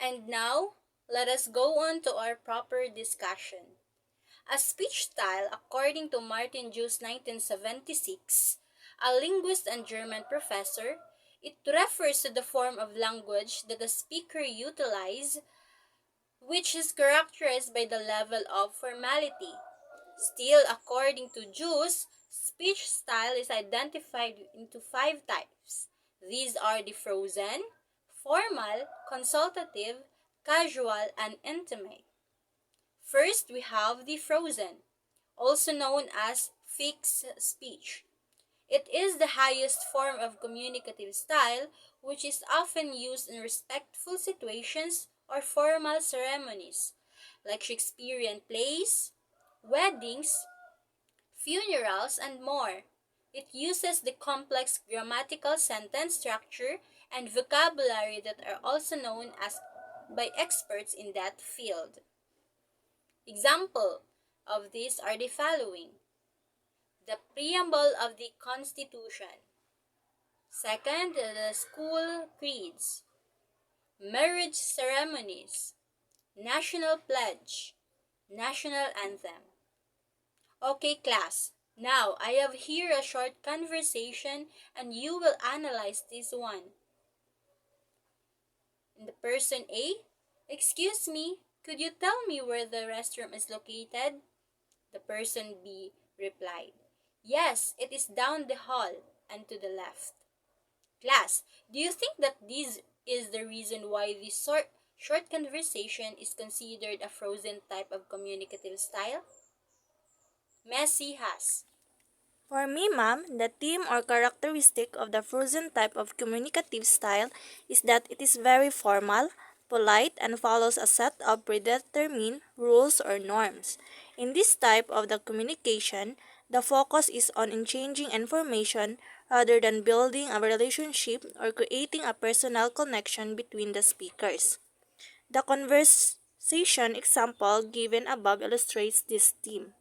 And now, let us go on to our proper discussion. A speech style, according to Martin Jus 1976, a linguist and German professor, it refers to the form of language that the speaker utilizes, which is characterized by the level of formality. Still, according to Jus, speech style is identified into five types. These are the frozen, formal, consultative, casual, and intimate. First, we have the frozen, also known as fixed speech. It is the highest form of communicative style, which is often used in respectful situations or formal ceremonies, like Shakespearean plays, weddings, funerals, and more. It uses the complex grammatical sentence structure and vocabulary that are also known as by experts in that field. Example of these are the following: the preamble of the Constitution. Second, the school creeds, marriage ceremonies, national pledge, national anthem. Okay, class. Now, I have here a short conversation and you will analyze this one. In the person A, excuse me, could you tell me where the restroom is located? The person B replied, yes, it is down the hall and to the left. Class, do you think that this is the reason why this short conversation is considered a frozen type of communicative style? Messi has. For me, ma'am, the theme or characteristic of the frozen type of communicative style is that it is very formal, polite, and follows a set of predetermined rules or norms. In this type of the communication, the focus is on exchanging information rather than building a relationship or creating a personal connection between the speakers. The conversation example given above illustrates this theme.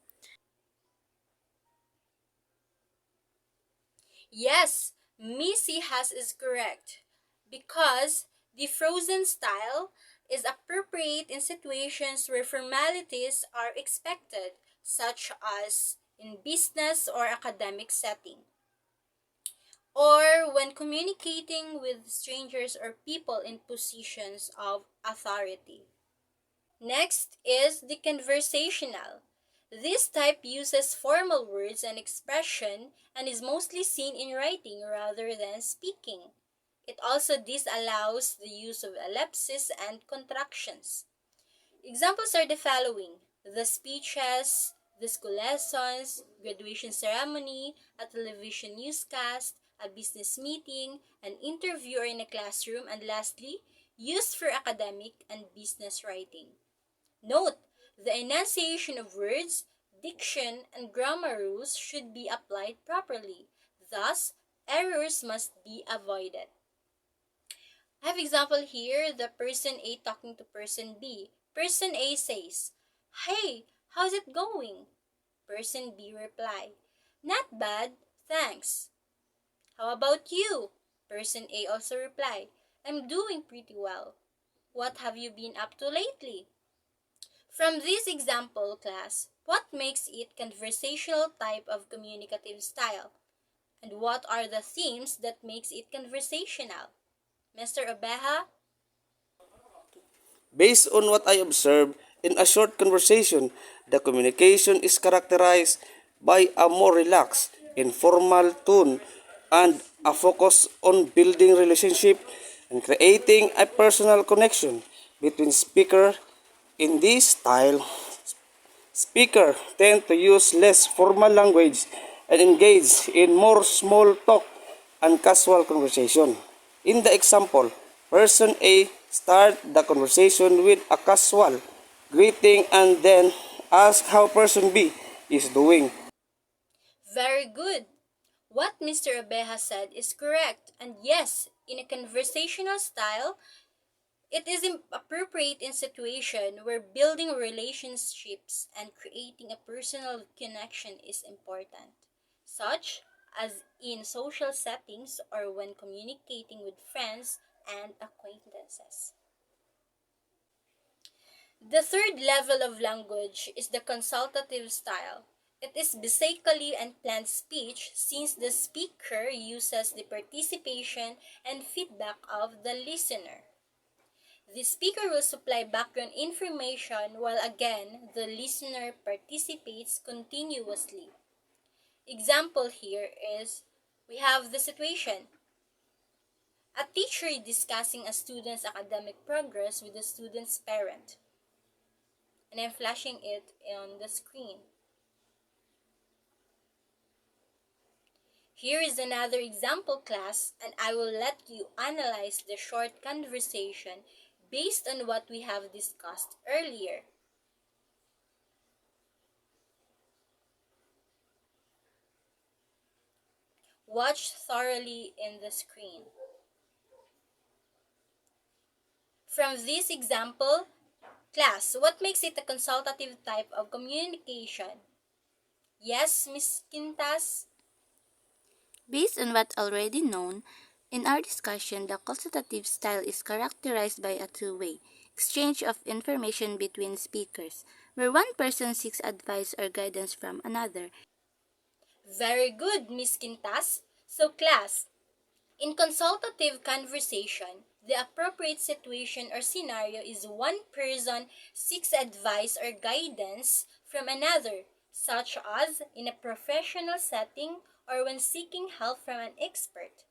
Yes, Messi has is correct because the frozen style is appropriate in situations where formalities are expected, such as in business or academic setting, or when communicating with strangers or people in positions of authority. Next is the conversational. This type uses formal words and expression and is mostly seen in writing rather than speaking. It also disallows the use of ellipses and contractions. Examples are the following: the speeches, the school lessons, graduation ceremony, a television newscast, a business meeting, an interview in a classroom, and lastly, used for academic and business writing. Note, the enunciation of words, diction, and grammar rules should be applied properly. Thus, errors must be avoided. I have example here, the person A talking to person B. Person A says, hey, how's it going? Person B reply, not bad, thanks. How about you? Person A also reply, I'm doing pretty well. What have you been up to lately? From this example, class, what makes it conversational type of communicative style? And what are the themes that makes it conversational? Mr. Obeha? Based on what I observed in a short conversation, the communication is characterized by a more relaxed, informal tone and a focus on building relationship and creating a personal connection between speaker. In this style, speaker tend to use less formal language and engage in more small talk and casual conversation. In the example, person A start the conversation with a casual greeting and then ask how person B is doing. Very good. What Mr. Obeha said is correct. And yes, in a conversational style, it is appropriate in situation where building relationships and creating a personal connection is important, such as in social settings or when communicating with friends and acquaintances. The third level of language is the consultative style. It is basically unplanned speech since the speaker uses the participation and feedback of the listener. The speaker will supply background information while again the listener participates continuously. Example here is we have the situation. A teacher is discussing a student's academic progress with the student's parent. And I'm flashing it on the screen. Here is another example class, and I will let you analyze the short conversation based on what we have discussed earlier. Watch thoroughly in the screen. From this example, class, what makes it a consultative type of communication? Yes, Miss Quintas? Based on what already known, in our discussion, the consultative style is characterized by a two-way exchange of information between speakers, where one person seeks advice or guidance from another. Very good, Miss Quintas. So, class, in consultative conversation, the appropriate situation or scenario is one person seeks advice or guidance from another, such as in a professional setting or when seeking help from an expert.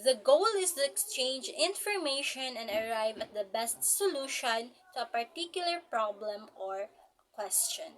The goal is to exchange information and arrive at the best solution to a particular problem or question.